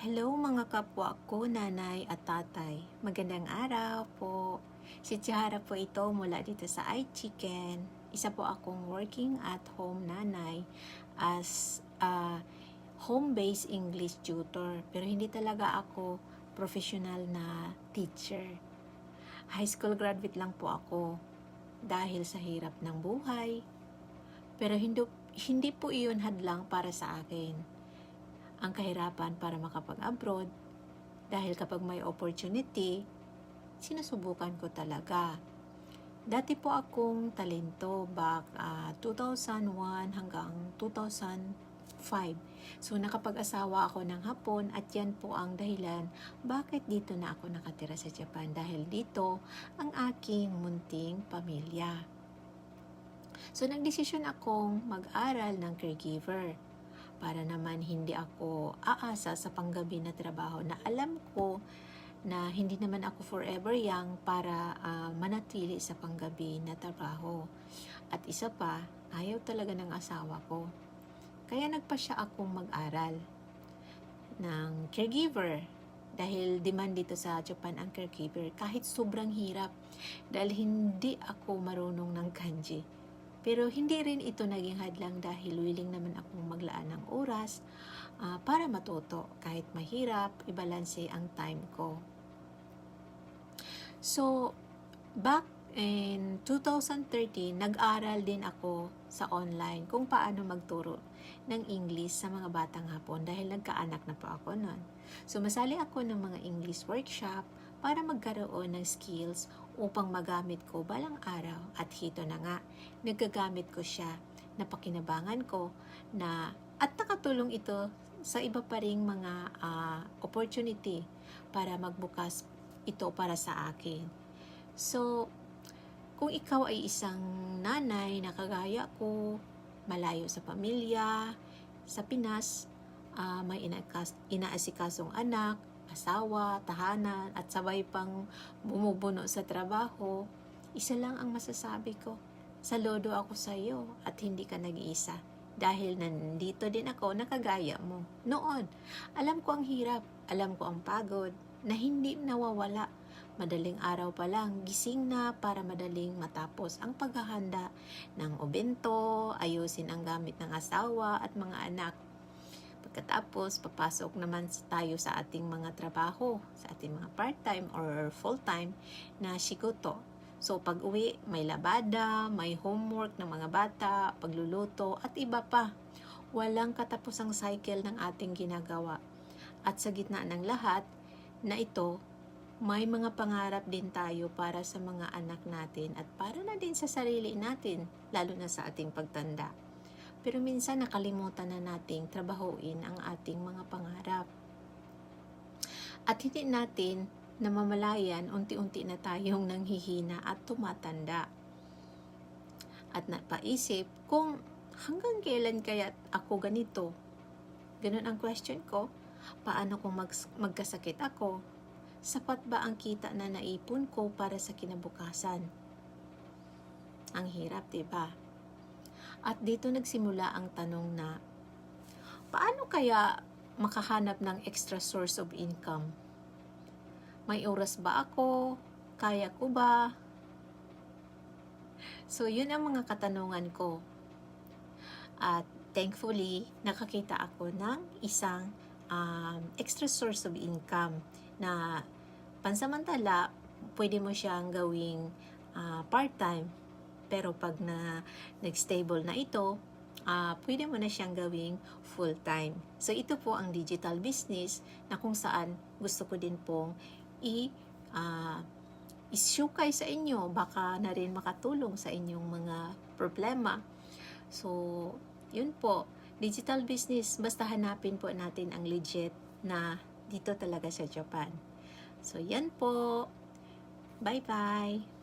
Hello mga kapwa ko, nanay at tatay. Magandang araw po. Si Chihara po ito mula dito sa iChicken. Isa po akong working at home nanay as a home-based English tutor. Pero hindi talaga ako professional na teacher. High school graduate lang po ako dahil sa hirap ng buhay. Pero hindi po iyon hadlang para sa akin. Ang kahirapan para makapag-abroad dahil kapag may opportunity, sinusubukan ko talaga. Dati po akong talento back 2001 hanggang 2005. So nakapag-asawa ako ng Hapon at yan po ang dahilan bakit dito na ako nakatira sa Japan dahil dito ang aking munting pamilya. So nagdesisyon akong mag-aral ng caregiver para naman hindi ako aasa sa panggabi na trabaho na alam ko na hindi naman ako forever young para manatili sa panggabi na trabaho. At isa pa, ayaw talaga ng asawa ko. Kaya nagpasya akong mag-aral ng caregiver dahil demand dito sa Japan ang caregiver kahit sobrang hirap dahil hindi ako marunong ng kanji. Pero hindi rin ito naging hadlang dahil willing naman akong maglaan ng oras para matuto. Kahit mahirap, ibalanse ang time ko. So, back in 2013, nag-aral din ako sa online kung paano magturo ng English sa mga batang Hapon dahil nagkaanak na po ako noon. So, masali ako ng mga English workshop para magkaroon ng skills upang magamit ko balang araw. At hito na nga, nagagamit ko siya, napakinabangan ko na at nakatulong ito sa iba pa ring mga opportunity para magbukas ito para sa akin. So, kung ikaw ay isang nanay na kagaya ko, malayo sa pamilya, sa Pinas, may inaasikasong anak, asawa, tahanan, at sabay pang bumubuno sa trabaho, isa lang ang masasabi ko. Saludo ako sa iyo at hindi ka nag-iisa. Dahil nandito din ako na kagaya mo. Noon, alam ko ang hirap, alam ko ang pagod, na hindi nawawala. Madaling araw pa lang, gising na para madaling matapos ang paghahanda ng obento, ayusin ang gamit ng asawa at mga anak. Pagkatapos, papasok naman tayo sa ating mga trabaho, sa ating mga part-time or full-time na shikoto. So, pag uwi, may labada, may homework ng mga bata, pagluluto, at iba pa. Walang katapusang cycle ng ating ginagawa. At sa gitna ng lahat na ito, may mga pangarap din tayo para sa mga anak natin at para na din sa sarili natin, lalo na sa ating pagtanda. Pero minsan nakalimutan na nating trabahuin ang ating mga pangarap. At hindi natin namamalayan, unti-unti na tayong nanghihina at tumatanda. At napaisip kung hanggang kailan kaya ako ganito? Ganun ang question ko. Paano kung magkasakit ako? Sapat ba ang kita na naipon ko para sa kinabukasan? Ang hirap, diba? At dito nagsimula ang tanong na, paano kaya makahanap ng extra source of income? May oras ba ako? Kaya ko ba? So, yun ang mga katanungan ko. At thankfully, nakakita ako ng isang extra source of income na pansamantala, pwede mo siyang gawing part-time. Pero pag nag-stable na ito, pwede mo na siyang gawing full-time. So, ito po ang digital business na kung saan gusto ko din pong isyukay sa inyo. Baka na rin makatulong sa inyong mga problema. So, yun po. Digital business, basta hanapin po natin ang legit na dito talaga sa Japan. So, yan po. Bye-bye!